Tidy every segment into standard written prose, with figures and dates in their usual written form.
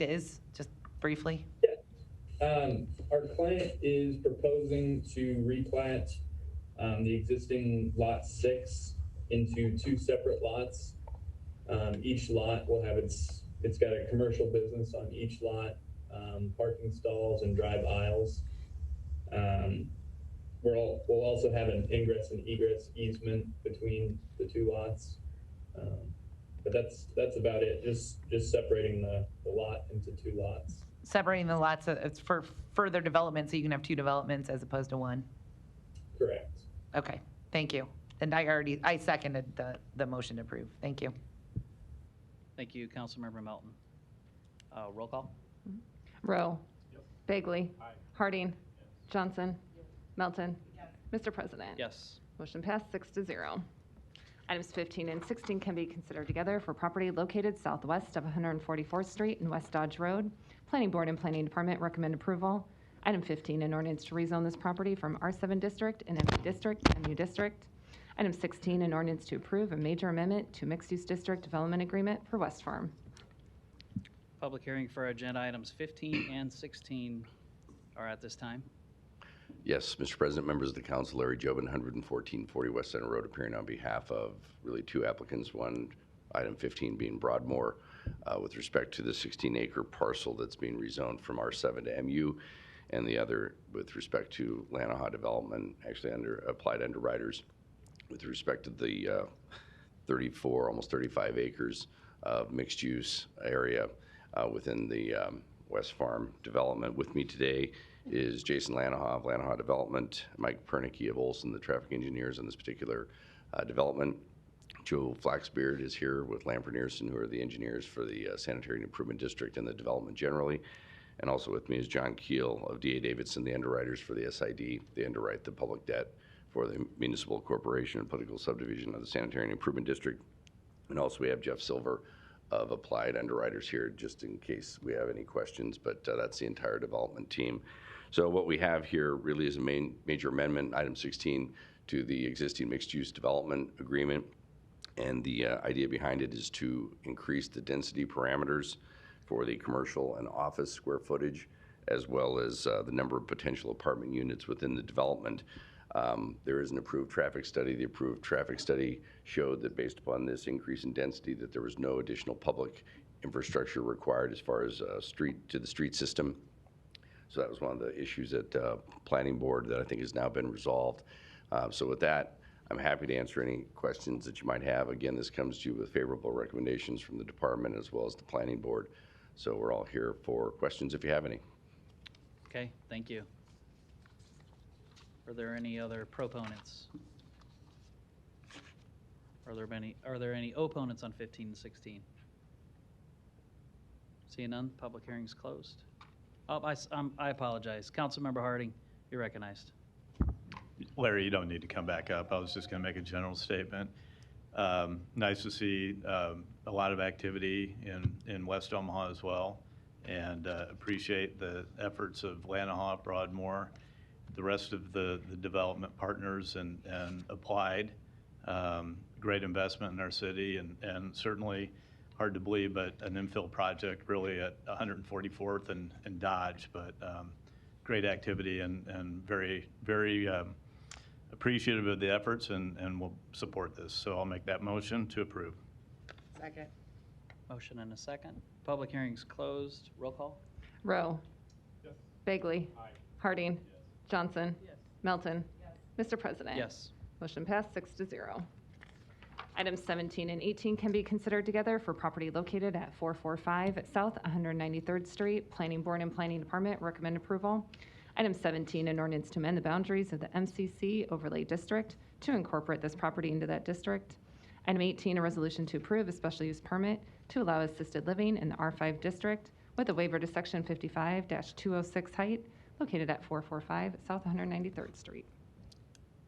is, just briefly? Our client is proposing to replat the existing lot 6 into 2 separate lots. Each lot will have it's got a commercial business on each lot, parking stalls and drive aisles. We'll also have an ingress and egress easement between the 2 lots. But that's about it. Just separating the lot into 2 lots. Separating the lots, it's for further development, so you can have 2 developments as opposed to 1? Correct. Okay, thank you. And I seconded the motion to approve. Thank you. Thank you, Councilmember Melton. Roll call? Rowe. Yep. Bagley. Aye. Harding. Yes. Johnson. Yes. Melton. Yes. Mr. President. Yes. Motion passed 6-0. Items 15 and 16 can be considered together for property located southwest of 144th Street and West Dodge Road. Planning Board and Planning Department recommend approval. Item 15, an ordinance to rezone this property from R7 District and MU District to MU District. Item 16, an ordinance to approve a major amendment to mixed-use district development agreement for West Farm. Public hearing for agenda items 15 and 16 are at this time. Yes, Mr. President, members of the council, Larry Jobin, 11440 West Center Road, appearing on behalf of really 2 applicants, one item 15 being Broadmoor, with respect to the 16-acre parcel that's being rezoned from R7 to MU, and the other with respect to Lanahaw Development, actually applied underwriters with respect to the 34, almost 35 acres of mixed-use area within the West Farm development. With me today is Jason Lanahaw of Lanahaw Development, Mike Pernicke of Olson, the traffic engineers on this particular development. Joe Flaxbeard is here with Lamford Nearson, who are the engineers for the Sanitary Improvement District and the development generally. And also with me is John Keel of D.A. Davidson, the underwriters for the SID. They underwrite the public debt for the municipal corporation and political subdivision of the Sanitary Improvement District. And also we have Jeff Silver of Applied Underwriters here, just in case we have any questions, but that's the entire development team. So what we have here really is a major amendment, item 16, to the existing mixed-use development agreement. And the idea behind it is to increase the density parameters for the commercial and office square footage, as well as the number of potential apartment units within the development. There is an approved traffic study. The approved traffic study showed that based upon this increase in density, that there was no additional public infrastructure required as far as street system. So that was one of the issues at Planning Board that I think has now been resolved. So with that, I'm happy to answer any questions that you might have. Again, this comes to you with favorable recommendations from the department as well as the Planning Board. So we're all here for questions if you have any. Okay, thank you. Are there any other proponents? Are there any opponents on 15 and 16? Seeing none, public hearing's closed. Oh, I apologize. Councilmember Harding, you're recognized. Larry, you don't need to come back up. I was just going to make a general statement. Nice to see a lot of activity in West Omaha as well, and appreciate the efforts of Lanahaw, Broadmoor, the rest of the development partners and Applied. Great investment in our city, and certainly hard to believe, but an infill project really at 144th and Dodge, but great activity and very, very appreciative of the efforts and will support this. So I'll make that motion to approve. Second. Motion and a second. Public hearing's closed. Roll call? Rowe. Yes. Bagley. Aye. Harding. Yes. Johnson. Yes. Melton. Yes. Mr. President. Yes. Motion passed 6-0. Items 17 and 18 can be considered together for property located at 445 South 193rd Street. Planning Board and Planning Department recommend approval. Item 17, an ordinance to amend the boundaries of the MCC overlay district to incorporate this property into that district. Item 18, a resolution to approve a special use permit to allow assisted living in the R5 district with a waiver to section 55-206 height located at 445 South 193rd Street.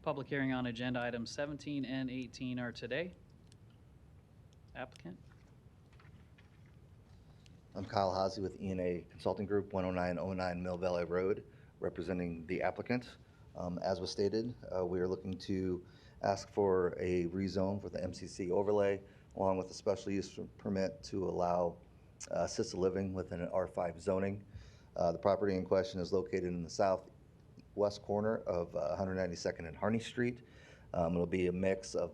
Public hearing on agenda items 17 and 18 are today. Applicant. I'm Kyle Hazy with E&A Consulting Group, 10909 Mill Valley Road, representing the applicant. As was stated, we are looking to ask for a rezone for the MCC overlay, along with a special use permit to allow assisted living within an R5 zoning. The property in question is located in the southwest corner of 192nd and Harney Street. It'll be a mix of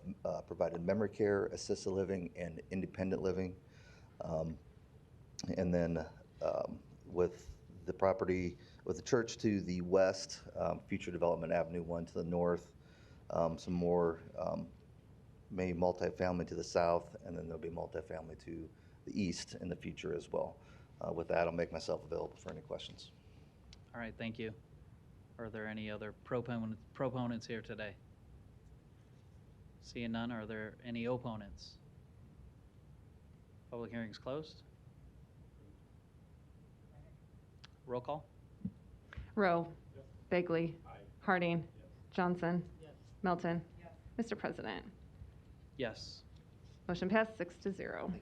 provided memory care, assisted living, and independent living. And then with the property, with the church to the west, future development Avenue 1 to the north, some more maybe multifamily to the south, and then there'll be multifamily to the east in the future as well. With that, I'll make myself available for any questions. All right, thank you. Are there any other proponents here today? Seeing none, are there any opponents? Public hearing's closed. Roll call? Rowe. Bagley. Harding. Johnson. Melton. Mr. President. Yes. Motion passed 6-0.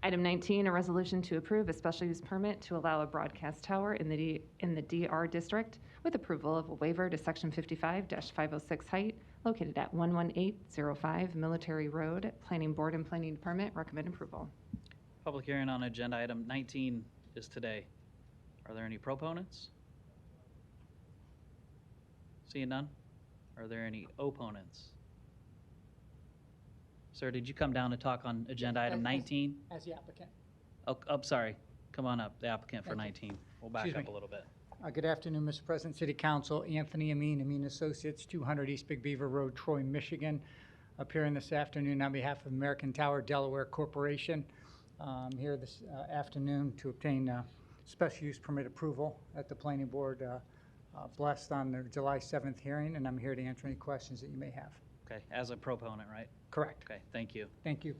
Item 19, a resolution to approve a special use permit to allow a broadcast tower in the DR district with approval of a waiver to section 55-506 height located at 11805 Military Road. Planning Board and Planning Department recommend approval. Public hearing on agenda item 19 is today. Are there any proponents? Seeing none? Are there any opponents? Sir, did you come down to talk on agenda item 19? As the applicant. Oh, I'm sorry. Come on up, the applicant for Thank you. 19. We'll back Excuse up me. a little bit. Good afternoon, Mr. President, City Council. Anthony Amin Associates, 200 East Big Beaver Road, Troy, Michigan. Appearing this afternoon on behalf of American Tower Delaware Corporation. Here this afternoon to obtain special use permit approval at the Planning Board blessed on the July 7th hearing, and I'm here to answer any questions that you may have. Okay, as a proponent, right? Correct. Okay, thank you. Thank you.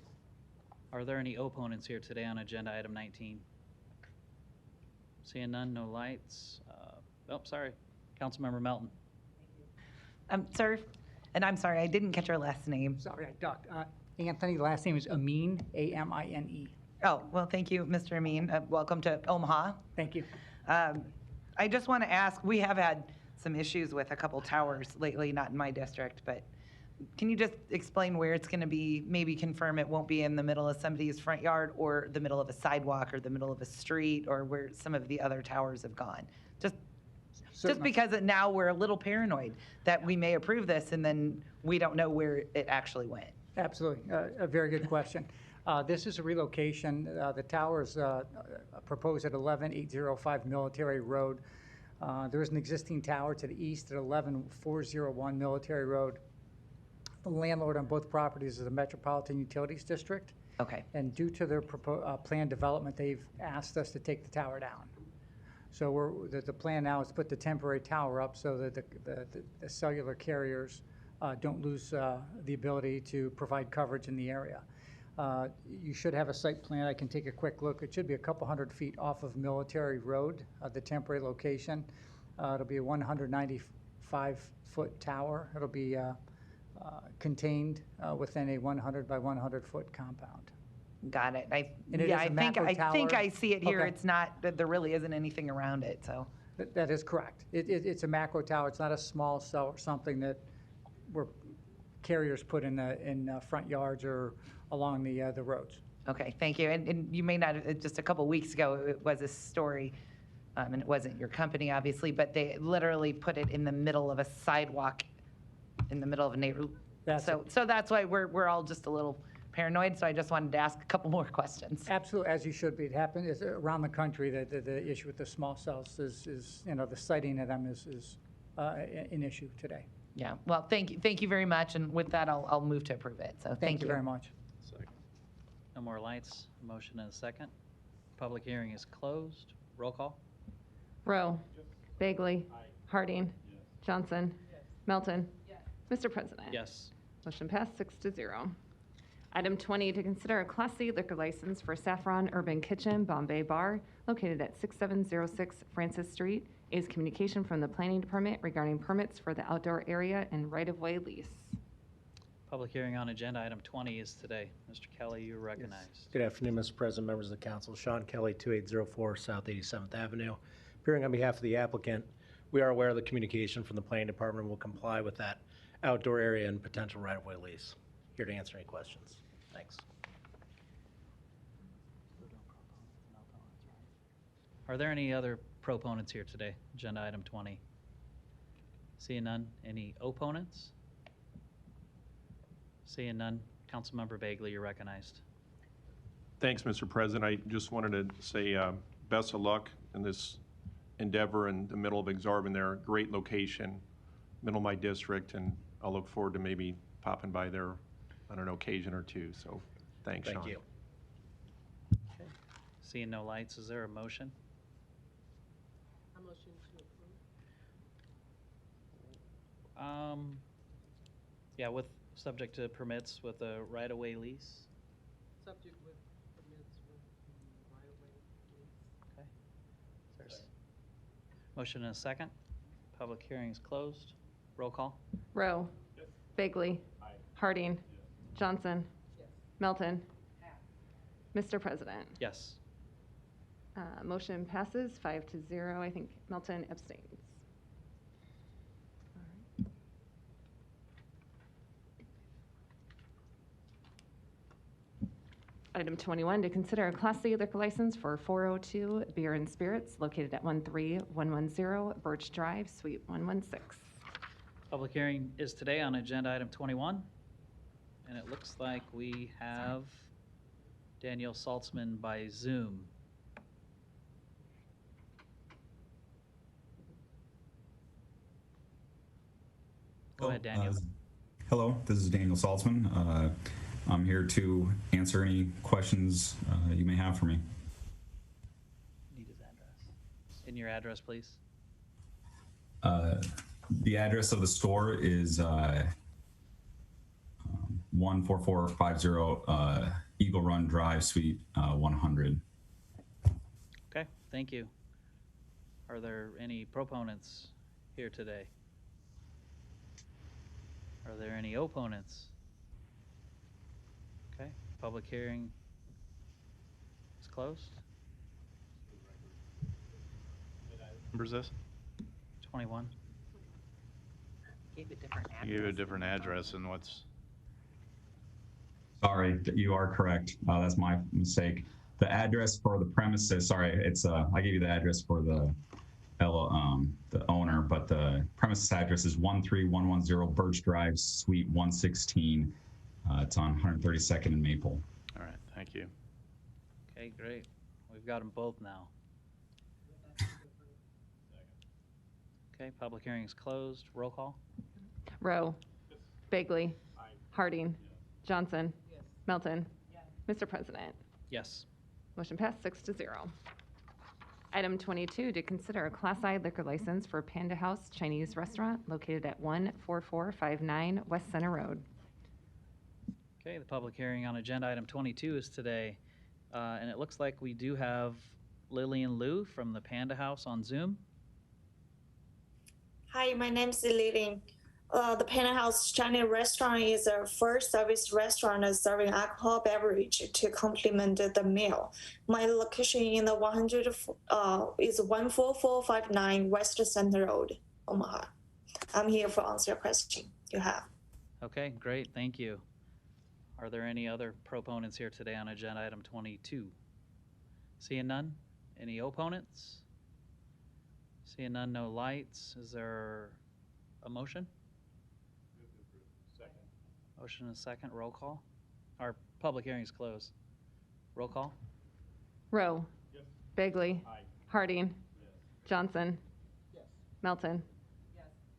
Are there any opponents here today on agenda item 19? Seeing none, no lights. Oh, sorry. Councilmember Melton. Sir, and I'm sorry, I didn't catch your last name. Sorry, I ducked. Anthony, last name is Amin, A-M-I-N-E. Oh, well, thank you, Mr. Amin. Welcome to Omaha. Thank you. I just want to ask, we have had some issues with a couple towers lately, not in my district, but can you just explain where it's going to be? Maybe confirm it won't be in the middle of somebody's front yard or the middle of a sidewalk or the middle of a street or where some of the other towers have gone? Just Certainly. because now we're a little paranoid that we may approve this and then we don't know where it actually went. Absolutely. A very good question. This is a relocation. The tower is proposed at 11805 Military Road. There is an existing tower to the east at 11401 Military Road. The landlord on both properties is the Metropolitan Utilities District. Okay. And due to their planned development, they've asked us to take the tower down. So the plan now is to put the temporary tower up so that the cellular carriers don't lose the ability to provide coverage in the area. You should have a site plan. I can take a quick look. It should be a couple hundred feet off of Military Road, the temporary location. It'll be a 195-foot tower. It'll be contained within a 100 by 100-foot compound. Got it. And it is a macro I think tower. I see it here. Okay. It's not, there really isn't anything around it, so. That is correct. It's a macro tower. It's not a small cell or something that where carriers put in front yards or along the roads. Okay, thank you. And you may not, just a couple weeks ago, it was a story, and it wasn't your company, obviously, but they literally put it in the middle of a sidewalk, in the middle of a neighborhood. So that's why we're all just a little paranoid, so I just wanted to ask a couple more questions. Absolutely, as you should be. It happens it's around the country. The issue with the small cells is the siting of them is an issue today. Yeah, well, thank you very much, and with that, I'll move to approve it, so Thank you very much. No more lights. Motion and a second. Public hearing is closed. Roll call? Rowe. Bagley. Harding. Johnson. Melton. Mr. President. Yes. Motion passed 6-0. Item 20, to consider a Class C liquor license for Saffron Urban Kitchen Bombay Bar located at 6706 Francis Street. Is communication from the Planning Department regarding permits for the outdoor area and right-of-way lease. Public hearing on agenda item 20 is today. Mr. Kelly, you're recognized. Good afternoon, Mr. President, members of the council. Sean Kelly, 2804 South 87th Avenue. Appearing on behalf of the applicant, we are aware of the communication from the planning department and will comply with that outdoor area and potential right-of-way lease. Here to answer any questions. Thanks. Are there any other proponents here today? Agenda item 20. Seeing none. Any opponents? Seeing none. Councilmember Bagley, you're recognized. Thanks, Mr. President. I just wanted to say best of luck in this endeavor in the middle of Exarban there. Great location, middle of my district, and I'll look forward to maybe popping by there on an occasion or two. So thanks, Sean. Thank you. Okay. Seeing no lights, is there a motion? A motion to approve. Yeah, with, subject to permits with a right-of-way lease. Subject with permits with the right-of-way lease. Okay. There's motion and a second. Public hearing is closed. Roll call. Rowe. Bagley. Harding. Johnson. Melton. Mr. President. Yes. Motion passes 5-0. I think Melton abstains. Item 21, to consider a Class C liquor license for 402 Beer and Spirits located at 13110 Birch Drive, Suite 116. Public hearing is today on agenda item 21. And it looks like we have Daniel Saltzman by Zoom. Go ahead, Daniel. Hello, this is Daniel Saltzman. I'm here to answer any questions you may have for me. Need his address. And your address, please. The address of the store is 14450 Eagle Run Drive, Suite 100. Okay, thank you. Are there any proponents here today? Are there any opponents? Okay, public hearing is closed. Number is this? 21. Gave a different address. You gave a different address than what's, Sorry, you are correct. That's my mistake. The address for the premises, sorry, it's I gave you the address for the owner, but the premises address is 13110 Birch Drive, Suite 116. It's on 132nd and Maple. all right, thank you. Okay, great. We've got them both now. Okay, public hearing is closed. Roll call. Rowe. Bagley. Harding. Johnson. Melton. Mr. President. Yes. Motion passed 6-0. Item 22, to consider a Class I liquor license for Panda House Chinese Restaurant located at 14459 West Center Road. Okay, the public hearing on agenda item 22 is today. And it looks like we do have Lillian Liu from the Panda House on Zoom. Hi, my name is Lillian. The Panda House Chinese restaurant is a full-service restaurant serving alcohol beverage to complement the meal. My location in the 14459 West Center Road, Omaha. I'm here for answer your question you have. Okay, great, thank you. Are there any other proponents here today on agenda item 22? Seeing none? Any opponents? Seeing none, no lights. Is there a motion? Second. Motion and a second, roll call. Our public hearing is closed. Roll call. Rowe. Bagley. Harding. Johnson. Melton.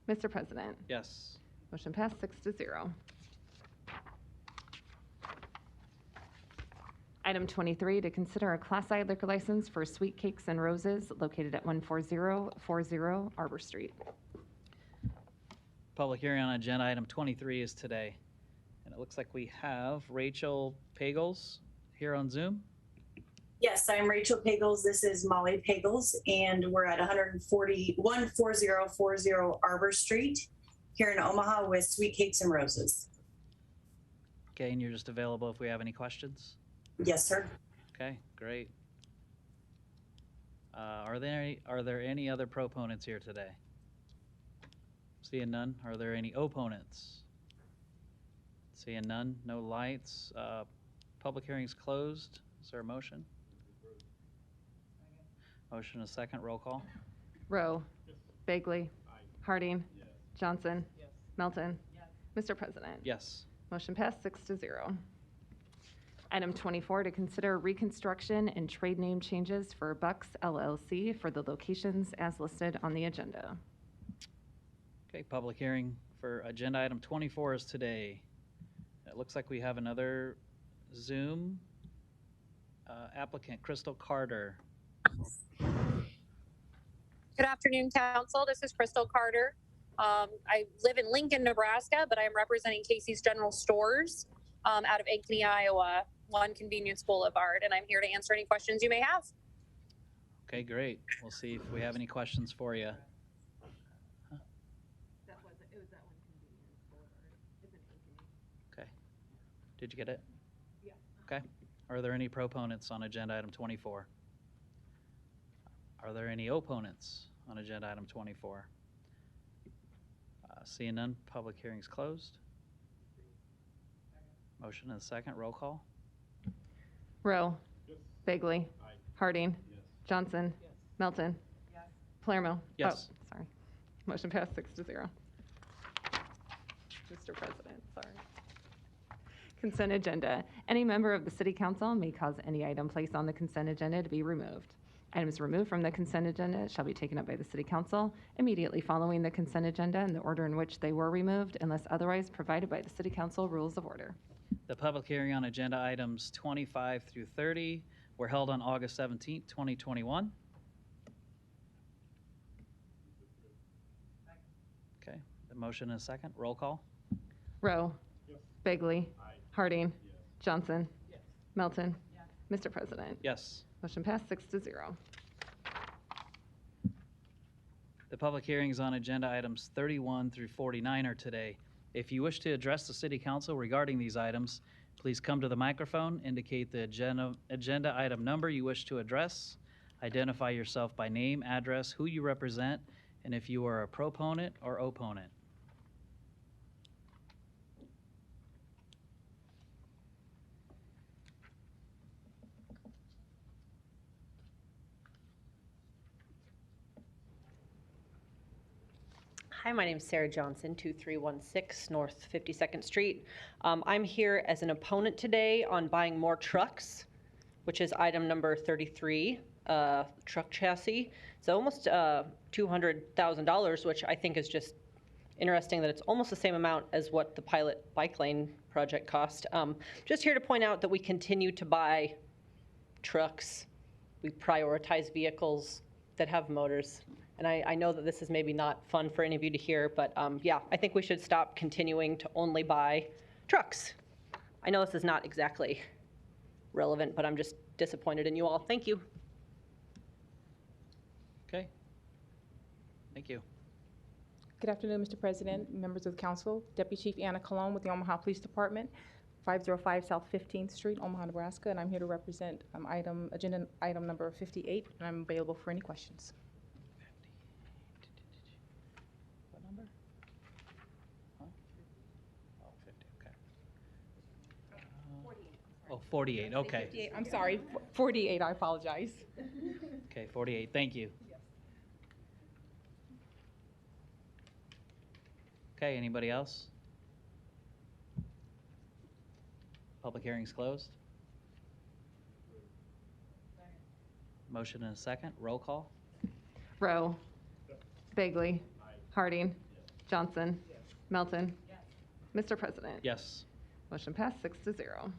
Mr. President. Yes. Motion passed 6-0. Item 23, to consider a Class I liquor license for Sweet Cakes and Roses located at 14040 Arbor Street. Public hearing on agenda item 23 is today. And it looks like we have Rachel Pagels here on Zoom. Yes, I'm Rachel Pagels. This is Molly Pagels, and we're at 140 Arbor Street here in Omaha with Sweet Cakes and Roses. Okay, and you're just available if we have any questions? Yes, sir. Okay, great. Are there any other proponents here today? Seeing none. Are there any opponents? Seeing none. No lights. Public hearing's closed. Is there a motion? Motion and a second, roll call. Rowe. Bagley. Harding. Johnson. Melton. Mr. President. Yes. Motion passed 6-0. Item 24, to consider reconstruction and trade name changes for Bucks LLC for the locations as listed on the agenda. Okay, public hearing for agenda item 24 is today. It looks like we have another Zoom applicant, Crystal Carter. Good afternoon, Council. This is Crystal Carter. I live in Lincoln, Nebraska, but I'm representing Casey's General Stores out of Ankeny, Iowa, 1 Convenience Boulevard, and I'm here to answer any questions you may have. Okay, great. We'll see if we have any questions for you. Okay. Did you get it? Yeah. Okay. Are there any proponents on agenda item 24? Are there any opponents on agenda item 24? Seeing none, public hearing's closed. Motion and a second, roll call. Rowe. Bagley. Harding. Johnson. Melton. Palermo. Yes. Oh, sorry. Motion passed 6-0. Mr. President, sorry. Consent agenda. Any member of the City Council may cause any item placed on the consent agenda to be removed. Items removed from the consent agenda shall be taken up by the City Council immediately following the consent agenda in the order in which they were removed, unless otherwise provided by the City Council Rules of Order. The public hearing on agenda items 25 through 30 were held on August 17th, 2021. Okay, the motion and a second, roll call. Rowe. Bagley. Harding. Johnson. Melton. Mr. President. Yes. Motion passed 6-0. The public hearings on agenda items 31 through 49 are today. If you wish to address the City Council regarding these items, please come to the microphone, indicate the agenda item number you wish to address, identify yourself by name, address, who you represent, and if you are a proponent or opponent. Hi, my name is Sarah Johnson, 2316 North 52nd Street. I'm here as an opponent today on buying more trucks, which is item number 33, truck chassis. It's almost $200,000, which I think is just interesting that it's almost the same amount as what the pilot bike lane project cost. Just here to point out that we continue to buy trucks. We prioritize vehicles that have motors. And I know that this is maybe not fun for any of you to hear, but yeah, I think we should stop continuing to only buy trucks. I know this is not exactly relevant, but I'm just disappointed in you all. Thank you. Okay. Thank you. Good afternoon, Mr. President, members of the council. Deputy Chief Anna Colon with the Omaha Police Department, 505 South 15th Street, Omaha, Nebraska, and I'm here to represent agenda item number 58, and I'm available for any questions. What number? Huh? Oh, 50, okay. 48, okay. 58, I'm sorry, 48, I apologize. Okay, 48, thank you. Okay, anybody else? Public hearing's closed. Motion and a second, roll call. Rowe. Bagley. Harding. Johnson. Melton. Mr. President. Yes. Motion passed 6-0.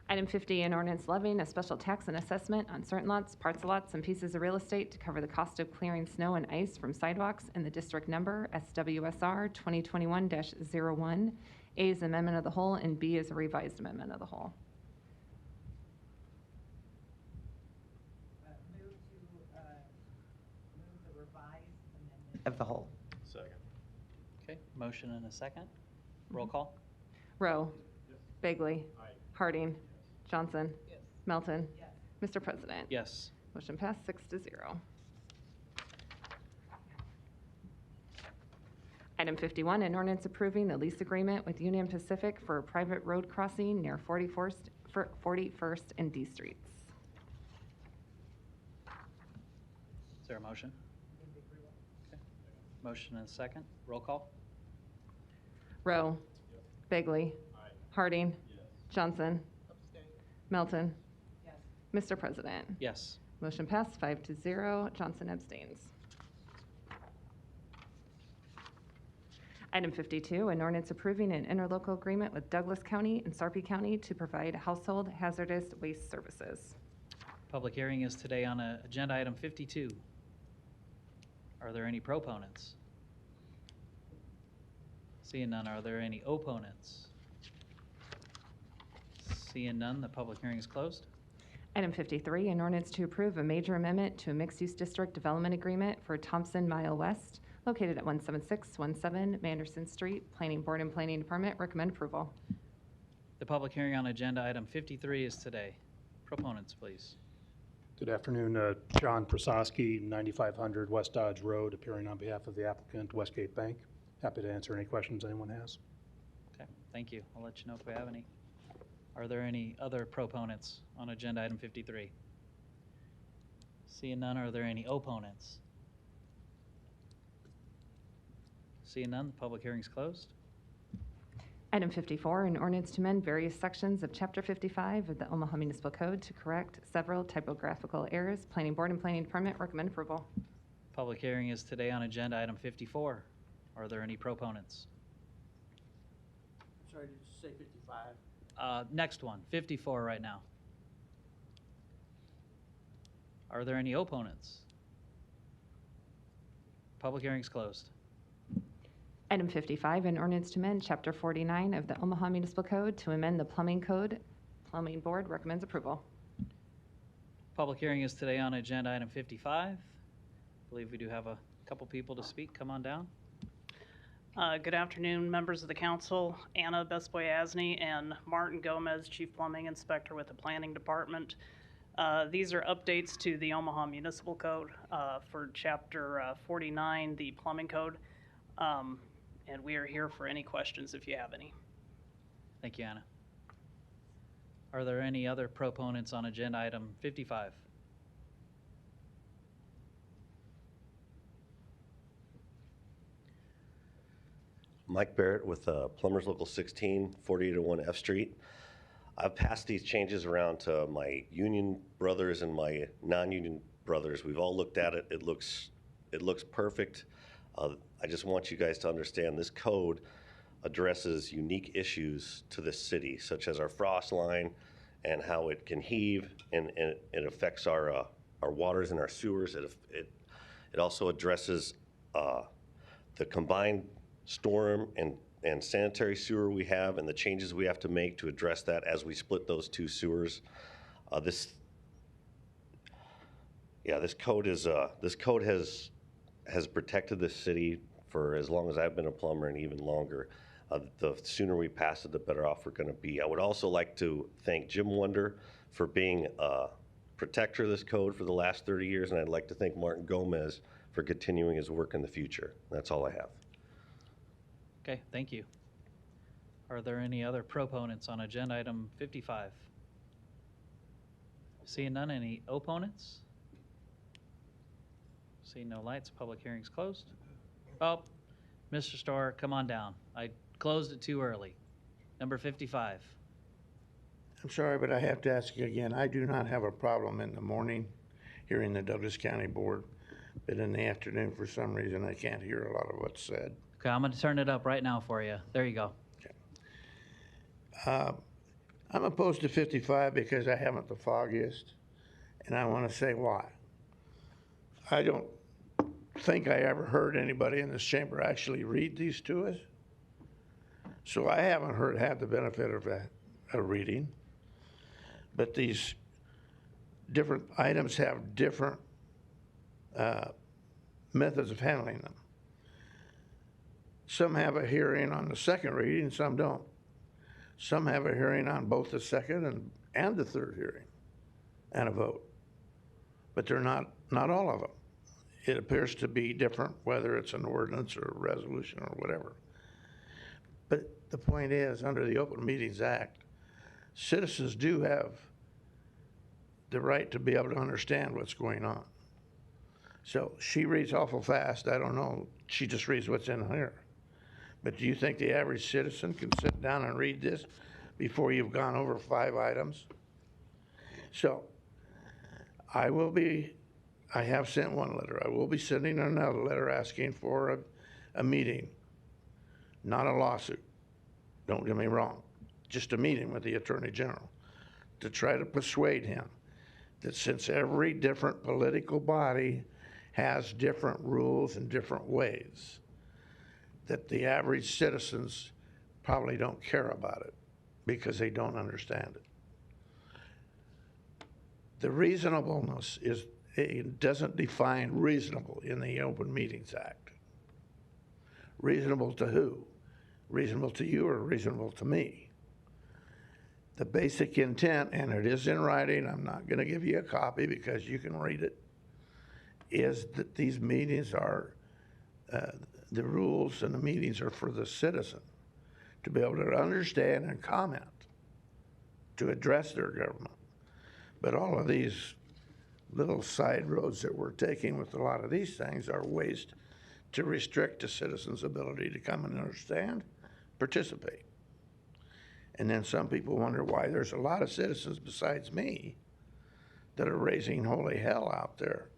Item 50, an ordinance levying a special tax and assessment on certain lots, parts of lots, and pieces of real estate to cover the cost of clearing snow and ice from sidewalks in the district number SWSR 2021-01. A is amendment of the whole, and B is a revised amendment of the whole. Move the revised amendment of the whole. Second. Okay, motion and a second, roll call. Rowe. Bagley. Harding. Johnson. Melton. Mr. President. Yes. Motion passed 6-0. Item 51, an ordinance approving the lease agreement with Union Pacific for a private road crossing near 41st and D Streets. Is there a motion? Okay. Motion and a second. Roll call? Rowe. Bagley. Harding. Johnson. Melton. Mr. President. Yes. Motion passed 5-0. Johnson abstains. Item 52, an ordinance approving an interlocal agreement with Douglas County and Sarpy County to provide household hazardous waste services. Public hearing is today on agenda item 52. Are there any proponents? Seeing none, are there any opponents? Seeing none, the public hearing is closed. Item 53, an ordinance to approve a major amendment to a mixed-use district development agreement for Thompson Mile West, located at 17617 Manderson Street. Planning Board and Planning Department recommend approval. The public hearing on agenda item 53 is today. Proponents, please. Good afternoon, John Prasosky, 9500 West Dodge Road, appearing on behalf of the applicant, Westgate Bank. Happy to answer any questions anyone has. Okay, thank you. I'll let you know if we have any. Are there any other proponents on agenda item 53? Seeing none, are there any opponents? Seeing none, the public hearing is closed. Item 54, an ordinance to amend various sections of Chapter 55 of the Omaha Municipal Code to correct several typographical errors. Planning Board and Planning Department recommend approval. Public hearing is today on agenda item 54. Are there any proponents? Sorry, did you say 55? Next one, 54 right now. Are there any opponents? Public hearing is closed. Item 55, an ordinance to amend Chapter 49 of the Omaha Municipal Code to amend the Plumbing Code. Plumbing Board recommends approval. Public hearing is today on agenda item 55. I believe we do have a couple people to speak. Come on down. Good afternoon, members of the council. Anna Besboyasny and Martin Gomez, Chief Plumbing Inspector with the Planning Department. These are updates to the Omaha Municipal Code for Chapter 49, the Plumbing Code. And we are here for any questions if you have any. Thank you, Anna. Are there any other proponents on agenda item 55? Mike Barrett with Plumbers Local 16, 4801 F Street. I've passed these changes around to my union brothers and my non-union brothers. We've all looked at it. It looks perfect. I just want you guys to understand this code addresses unique issues to this city, such as our frost line and how it can heave, and it affects our waters and our sewers. It also addresses the combined storm and sanitary sewer we have, and the changes we have to make to address that as we split those two sewers. This code has protected this city for as long as I've been a plumber and even longer. The sooner we pass it, the better off we're going to be. I would also like to thank Jim Wonder for being a protector of this code for the last 30 years, and I'd like to thank Martin Gomez for continuing his work in the future. That's all I have. Okay, thank you. Are there any other proponents on agenda item 55? Seeing none, any opponents? Seeing no lights, public hearing's closed. Oh, Mr. Starr, come on down. I closed it too early. Number 55. I'm sorry, but I have to ask you again. I do not have a problem in the morning hearing the Douglas County Board, but in the afternoon, for some reason, I can't hear a lot of what's said. Okay, I'm going to turn it up right now for you. There you go. Okay. I'm opposed to 55 because I haven't the foggiest, and I want to say why. I don't think I ever heard anybody in this chamber actually read these to us, so I haven't had the benefit of a reading. But these different items have different methods of handling them. Some have a hearing on the second reading, some don't. Some have a hearing on both the second and the third hearing and a vote. But they're not all of them. It appears to be different, whether it's an ordinance or a resolution or whatever. But the point is, under the Open Meetings Act, citizens do have the right to be able to understand what's going on. So she reads awful fast. I don't know. She just reads what's in here. But do you think the average citizen can sit down and read this before you've gone over 5 items? So I have sent one letter. I will be sending another letter asking for a meeting, not a lawsuit. Don't get me wrong. Just a meeting with the Attorney General to try to persuade him that since every different political body has different rules and different ways, that the average citizens probably don't care about it because they don't understand it. The reasonableness is, it doesn't define reasonable in the Open Meetings Act. Reasonable to who? Reasonable to you or reasonable to me? The basic intent, and it is in writing, I'm not going to give you a copy because you can read it, is that these meetings are, the rules and the meetings are for the citizen to be able to understand and comment, to address their government. But all of these little side roads that we're taking with a lot of these things are ways to restrict the citizens' ability to come and understand, participate. And then some people wonder why there's a lot of citizens besides me that are raising holy hell out there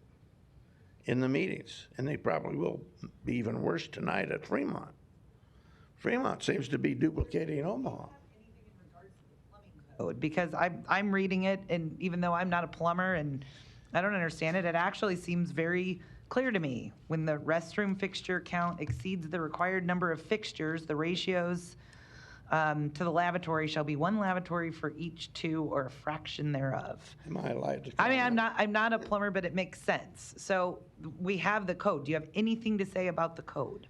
in the meetings. And they probably will be even worse tonight at Fremont. Fremont seems to be duplicating Omaha. Code, because I'm reading it, and even though I'm not a plumber and I don't understand it, it actually seems very clear to me. When the restroom fixture count exceeds the required number of fixtures, the ratios to the lavatory shall be 1 lavatory for each 2 or a fraction thereof. Am I allowed to I mean, comment? I'm not a plumber, but it makes sense. So we have the code. Do you have anything to say about the code?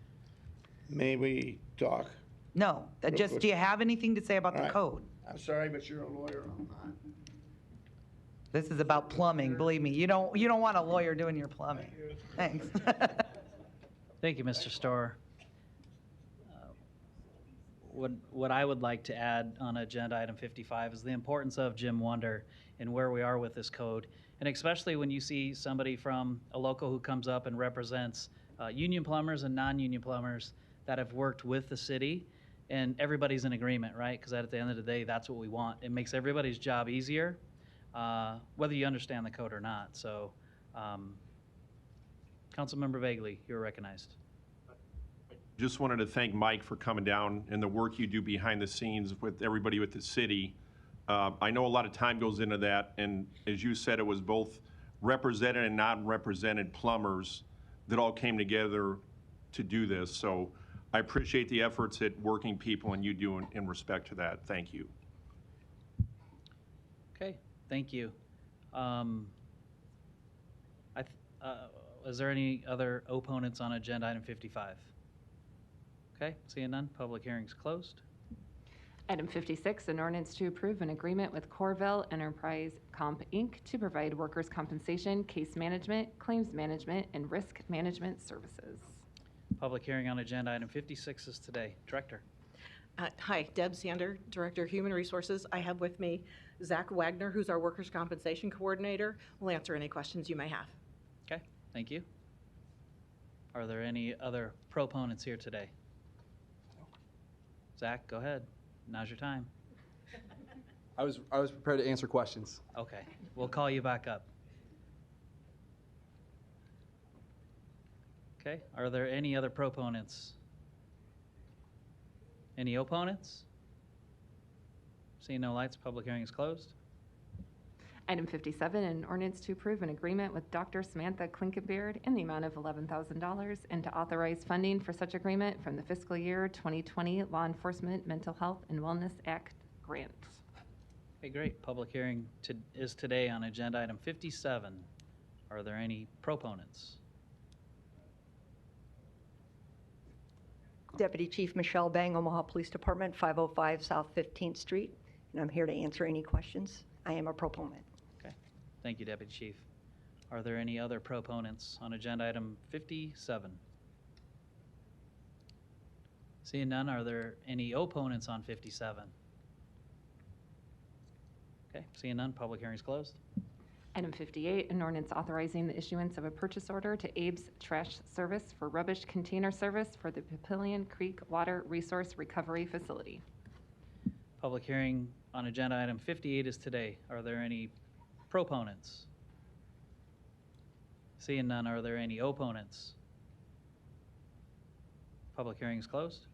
May we talk? No, just, quick. do you have anything to say about All the right. code? I'm sorry, but you're a lawyer. I'm not. This is about plumbing, believe me. You don't want a lawyer doing your plumbing. Thanks. Thank you, Mr. Storer. What I would like to add on agenda item 55 is the importance of Jim Wonder and where we are with this code. And especially when you see somebody from a local who comes up and represents union plumbers and non-union plumbers that have worked with the city, and everybody's in agreement, right? Because at the end of the day, that's what we want. It makes everybody's job easier, whether you understand the code or not. So, Councilmember Bagley, you're recognized. Just wanted to thank Mike for coming down and the work you do behind the scenes with everybody with the city. I know a lot of time goes into that, and as you said, it was both represented and non-represented plumbers that all came together to do this. So I appreciate the efforts that working people and you do in respect to that. Thank you. Okay, thank you. Is there any other opponents on agenda item 55? Okay, seeing none, public hearing's closed. Item 56, an ordinance to approve an agreement with Corville Enterprise Comp, Inc. to provide workers' compensation, case management, claims management, and risk management services. Public hearing on agenda item 56 is today. Director. Hi, Deb Sander, Director of Human Resources. I have with me Zach Wagner, who's our Workers' Compensation Coordinator. We'll answer any questions you may have. Okay, thank you. Are there any other proponents here today? Zach, go ahead. Now's your time. I was prepared to answer questions. Okay, we'll call you back up. Okay, are there any other proponents? Any opponents? Seeing no lights, public hearing is closed. Item 57, an ordinance to approve an agreement with Dr. Samantha Klinkenbeard in the amount of $11,000 and to authorize funding for such agreement from the fiscal year 2020 Law Enforcement Mental Health and Wellness Act grant. Okay, great. Public hearing is today on agenda item 57. Are there any proponents? Deputy Chief Michelle Bang, Omaha Police Department, 505 South 15th Street, and I'm here to answer any questions. I am a proponent. Okay, thank you, Deputy Chief. Are there any other proponents on agenda item 57? Seeing none, are there any opponents on 57? Okay, seeing none, public hearing is closed. Item 58, an ordinance authorizing the issuance of a purchase order to Abe's Trash Service for rubbish container service for the Papillion Creek Water Resource Recovery Facility. Public hearing on agenda item 58 is today. Are there any proponents? Seeing none, are there any opponents? Public hearing is closed.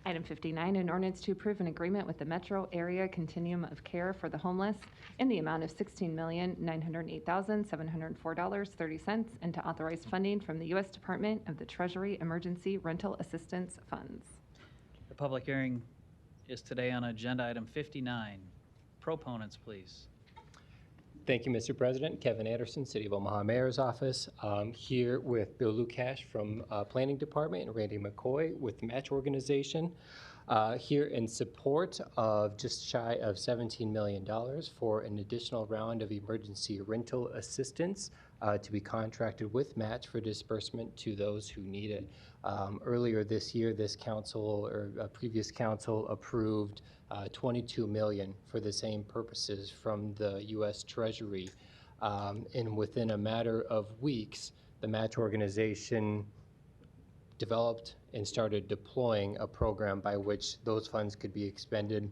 Item 59, an ordinance to approve an agreement with the Metro Area Continuum of Care for the Homeless in the amount of $16,908,704.30 and to authorize funding from the U.S. Department of the Treasury Emergency Rental Assistance Funds. The public hearing is today on agenda item 59. Proponents, please. Thank you, Mr. President. Kevin Anderson, City of Omaha Mayor's Office. Here with Bill Lukash from Planning Department and Randy McCoy with Match Organization. Here in support of just shy of $17 million for an additional round of emergency rental assistance to be contracted with Match for disbursement to those who need it. Earlier this year, this council or previous council approved $22 million for the same purposes from the U.S. Treasury. And within a matter of weeks, the Match Organization developed and started deploying a program by which those funds could be expended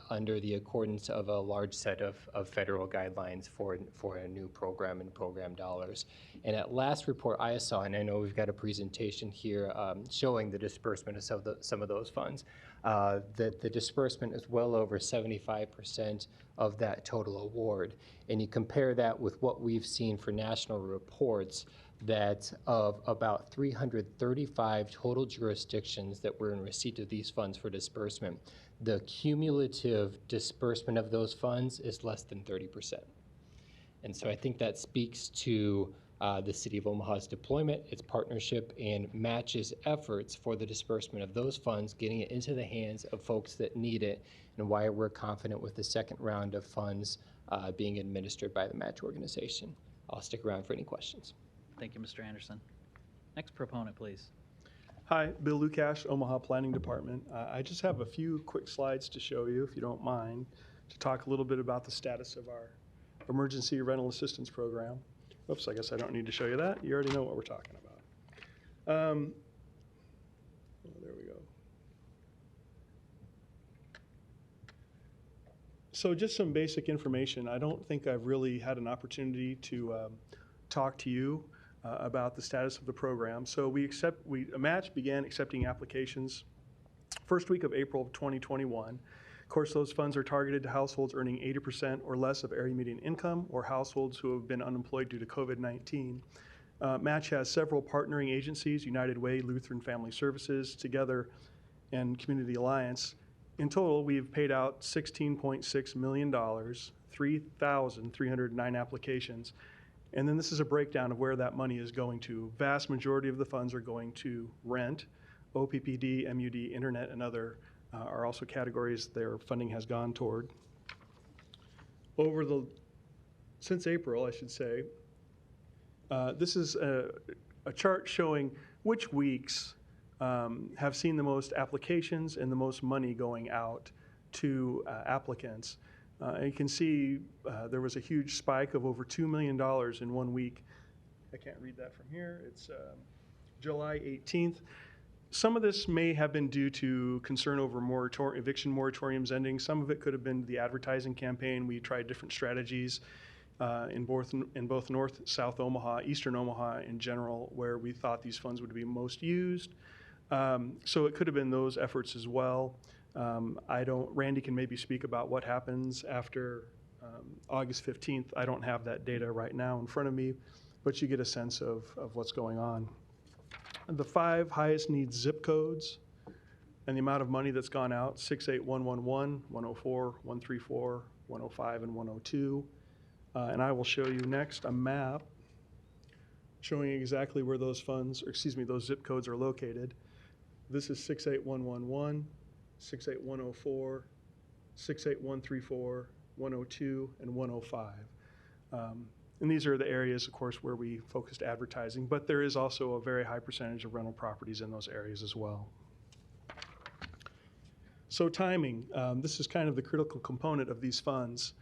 under the accordance of a large set of federal guidelines for a new program and program dollars. And at last report I saw, and I know we've got a presentation here showing the disbursement of some of those funds, that the disbursement is well over 75% of that total award. And you compare that with what we've seen for national reports, that of about 335 total jurisdictions that were in receipt of these funds for disbursement, the cumulative disbursement of those funds is less than 30%. And so I think that speaks to the City of Omaha's deployment, its partnership, and Match's efforts for the disbursement of those funds, getting it into the hands of folks that need it, and why we're confident with the second round of funds being administered by the Match Organization. I'll stick around for any questions. Thank you, Mr. Anderson. Next proponent, please. Hi, Bill Lukash, Omaha Planning Department. I just have a few quick slides to show you, if you don't mind, to talk a little bit about the status of our emergency rental assistance program. Oops, I guess I don't need to show you that. You already know what we're talking about. There we go. So just some basic information. I don't think I've really had an opportunity to talk to you about the status of the program. So Match began accepting applications first week of April of 2021. Of course, those funds are targeted to households earning 80% or less of area median income, or households who have been unemployed due to COVID-19. Match has several partnering agencies, United Way, Lutheran Family Services, Together, and Community Alliance. In total, we've paid out $16.6 million, 3,309 applications. And then this is a breakdown of where that money is going to. Vast majority of the funds are going to rent. OPPD, MUD, internet, and other are also categories their funding has gone toward. Since April, I should say, this is a chart showing which weeks have seen the most applications and the most money going out to applicants. And you can see there was a huge spike of over $2 million in 1 week. I can't read that from here. It's July 18th. Some of this may have been due to concern over eviction moratoriums ending. Some of it could have been the advertising campaign. We tried different strategies in both North, South Omaha, Eastern Omaha in general, where we thought these funds would be most used. So it could have been those efforts as well. Randy can maybe speak about what happens after August 15th. I don't have that data right now in front of me, but you get a sense of what's going on. The 5 highest need zip codes and the amount of money that's gone out: 68111, 104, 134, 105, and 102. And I will show you next a map showing exactly where those those zip codes are located. This is 68111. 68104, 68134, 102, and 105. And these are the areas, of course, where we focused advertising, but there is also a very high percentage of rental properties in those areas as well. So timing, this is kind of the critical component of these funds.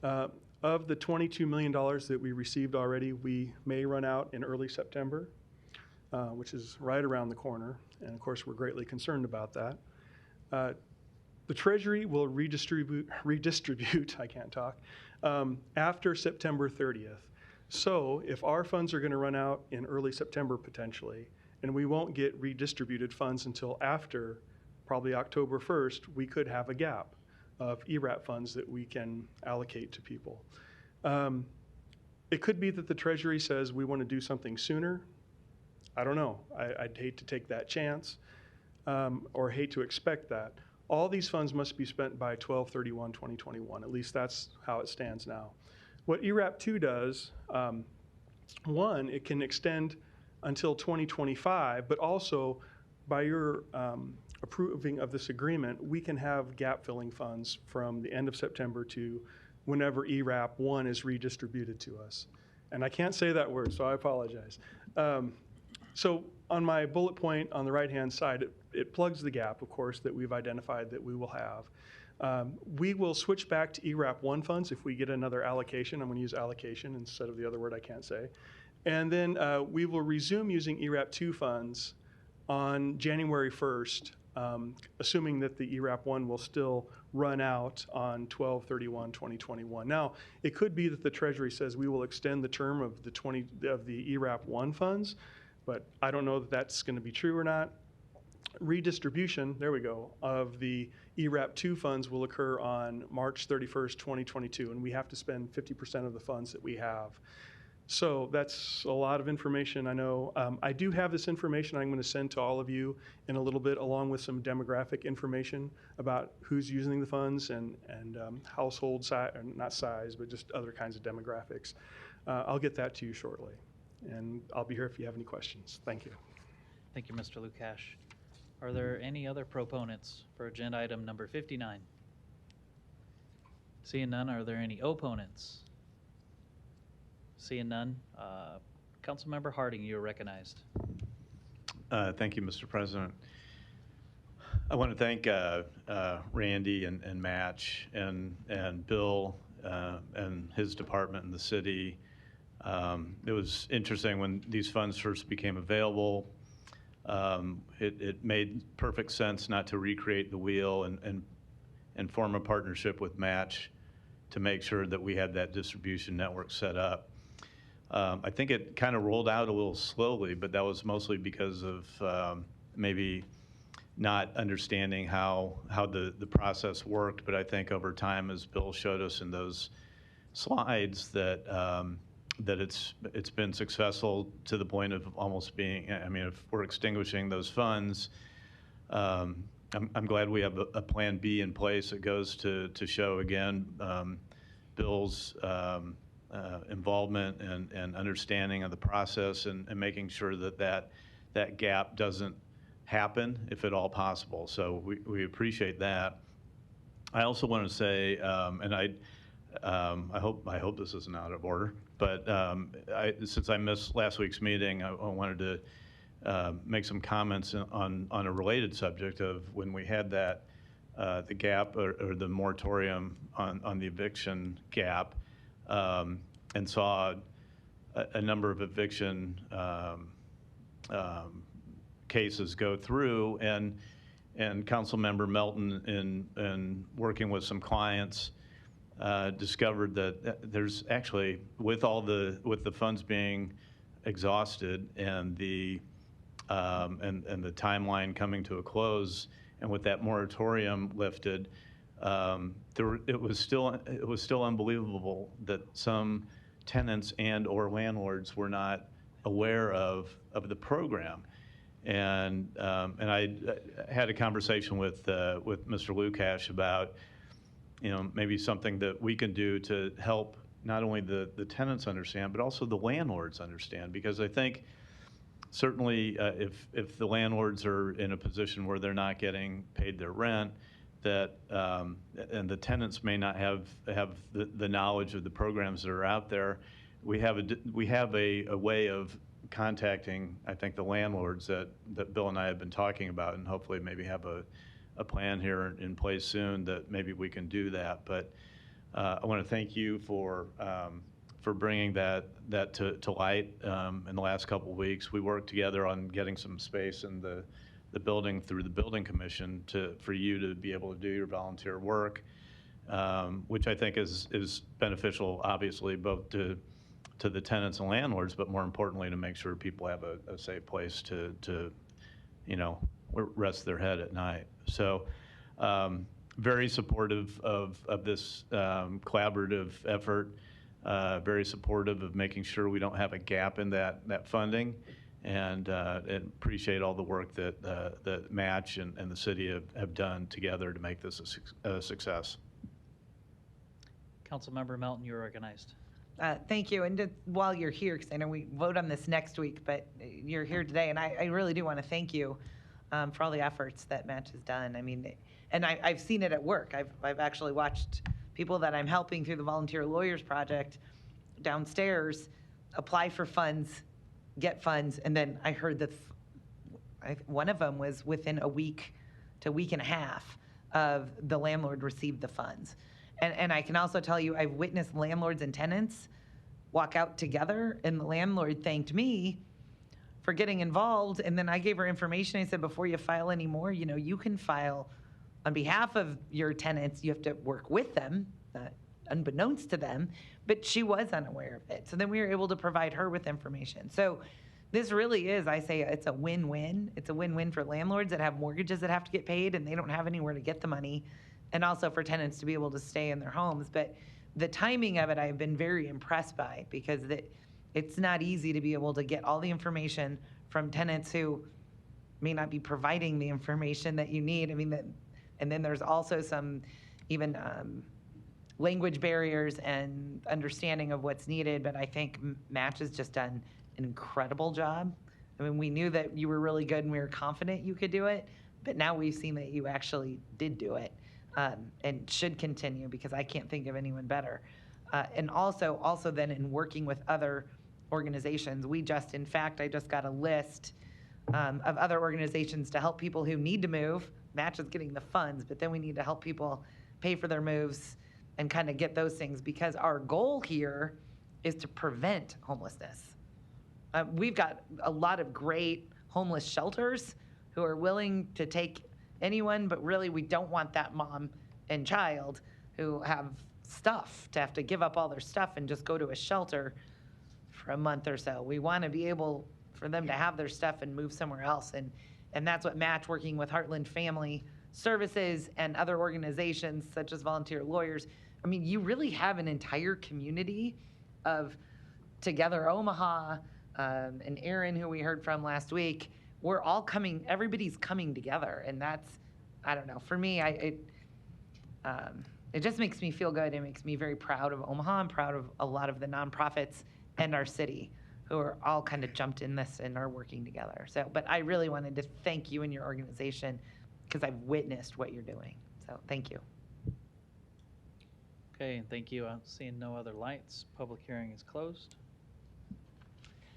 Of the $22 million that we received already, we may run out in early September, which is right around the corner. And of course, we're greatly concerned about that. The Treasury will redistribute, I can't talk, after September 30th. So if our funds are going to run out in early September potentially, and we won't get redistributed funds until after probably October 1st, we could have a gap of ERAP funds that we can allocate to people. It could be that the Treasury says we want to do something sooner. I don't know. I'd hate to take that chance or hate to expect that. All these funds must be spent by 12/31/2021. At least that's how it stands now. What ERAP 2 does, one, it can extend until 2025, but also by your approving of this agreement, we can have gap filling funds from the end of September to whenever ERAP 1 is redistributed to us. And I can't say that word, so I apologize. So on my bullet point on the right-hand side, it plugs the gap, of course, that we've identified that we will have. We will switch back to ERAP 1 funds if we get another allocation. I'm going to use allocation instead of the other word I can't say. And then we will resume using ERAP 2 funds on January 1st, assuming that the ERAP 1 will still run out on 12/31/2021. Now, it could be that the Treasury says we will extend the term of the ERAP 1 funds, but I don't know that that's going to be true or not. Redistribution, there we go, of the ERAP 2 funds will occur on March 31st, 2022, and we have to spend 50% of the funds that we have. So that's a lot of information, I know. I do have this information I'm going to send to all of you in a little bit, along with some demographic information about who's using the funds and household size, not size, but just other kinds of demographics. I'll get that to you shortly, and I'll be here if you have any questions. Thank you. Thank you, Mr. Lukash. Are there any other proponents for agenda item number 59? Seeing none, are there any opponents? Seeing none, Councilmember Harding, you are recognized. Thank you, Mr. President. I want to thank Randy and Match and Bill and his department in the city. It was interesting when these funds first became available. It made perfect sense not to recreate the wheel and form a partnership with Match to make sure that we had that distribution network set up. I think it kind of rolled out a little slowly, but that was mostly because of maybe not understanding how the process worked. But I think over time, as Bill showed us in those slides, that it's been successful to the point of almost being, I mean, if we're extinguishing those funds, I'm glad we have a plan B in place that goes to show again Bill's involvement and understanding of the process and making sure that gap doesn't happen if at all possible. So we appreciate that. I also want to say, and I hope this isn't out of order, but since I missed last week's meeting, I wanted to make some comments on a related subject of when we had that the gap or the moratorium on the eviction gap, and saw a number of eviction cases go through, and Councilmember Melton, in working with some clients, discovered that there's actually, with the funds being exhausted and the timeline coming to a close, and with that moratorium lifted, it was still unbelievable that some tenants and/or landlords were not aware of the program. And I had a conversation with Mr. Lukash about, maybe something that we can do to help not only the tenants understand, but also the landlords understand. Because I think certainly if the landlords are in a position where they're not getting paid their rent, that and the tenants may not have the knowledge of the programs that are out there, we have a way of contacting, I think, the landlords that Bill and I have been talking about, and hopefully maybe have a a plan here in place soon that maybe we can do that. But I want to thank you for bringing that to light in the last couple of weeks. We worked together on getting some space in the building through the building commission for you to be able to do your volunteer work, which I think is beneficial, obviously, both to the tenants and landlords, but more importantly, to make sure people have a safe place to rest their head at night. So very supportive of this collaborative effort, very supportive of making sure we don't have a gap in that funding, and appreciate all the work that Match and the city have done together to make this a success. Councilmember Melton, you're recognized. Thank you. And just while you're here, because I know we vote on this next week, but you're here today, and I really do want to thank you for all the efforts that Match has done. I mean, and I've seen it at work. I've actually watched people that I'm helping through the Volunteer Lawyers Project downstairs apply for funds, get funds, and then I heard that one of them was within a week to week and a half of the landlord received the funds. And I can also tell you, I've witnessed landlords and tenants walk out together, and the landlord thanked me for getting involved. And then I gave her information. I said, before you file any more, you can file on behalf of your tenants. You have to work with them, unbeknownst to them, but she was unaware of it. So then we were able to provide her with information. So this really is, I say, it's a win-win. It's a win-win for landlords that have mortgages that have to get paid and they don't have anywhere to get the money, and also for tenants to be able to stay in their homes. But the timing of it, I've been very impressed by, because it's not easy to be able to get all the information from tenants who may not be providing the information that you need. I mean, and then there's also some even language barriers and understanding of what's needed. But I think Match has just done an incredible job. I mean, we knew that you were really good and we were confident you could do it, but now we've seen that you actually did do it. And should continue, because I can't think of anyone better. And also then in working with other organizations, in fact, I just got a list of other organizations to help people who need to move. Match is getting the funds, but then we need to help people pay for their moves and kind of get those things, because our goal here is to prevent homelessness. We've got a lot of great homeless shelters who are willing to take anyone, but really we don't want that mom and child who have stuff to have to give up all their stuff and just go to a shelter for a month or so. We want to be able for them to have their stuff and move somewhere else. And that's what Match, working with Heartland Family Services and other organizations such as Volunteer Lawyers, I mean, you really have an entire community of Together Omaha, and Aaron, who we heard from last week. We're all everybody's coming together, and that's, I don't know, for me, it just makes me feel good. It makes me very proud of Omaha. I'm proud of a lot of the nonprofits and our city who are all kind of jumped in this and are working together. So, but I really wanted to thank you and your organization, because I've witnessed what you're doing. So thank you. Okay, and thank you. I'm seeing no other lights. Public hearing is closed.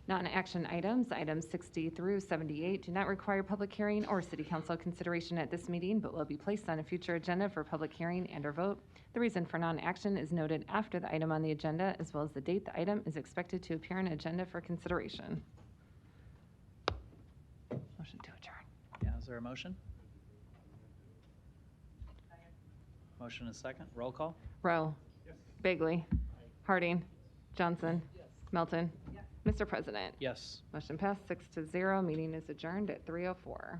Non-action items 60 through 78 do not require public hearing or city council consideration at this meeting, but will be placed on a future agenda for public hearing and or vote. The reason for non-action is noted after the item on the agenda, as well as the date the item is expected to appear on agenda for consideration. Motion to adjourn. Yeah, is there a motion? Motion is second. Roll call. Rowe. Yes. Bagley. Harding. Johnson. Yes. Melton. Yes. Mr. President. Yes. Motion passed 6-0. Meeting is adjourned at 3:04.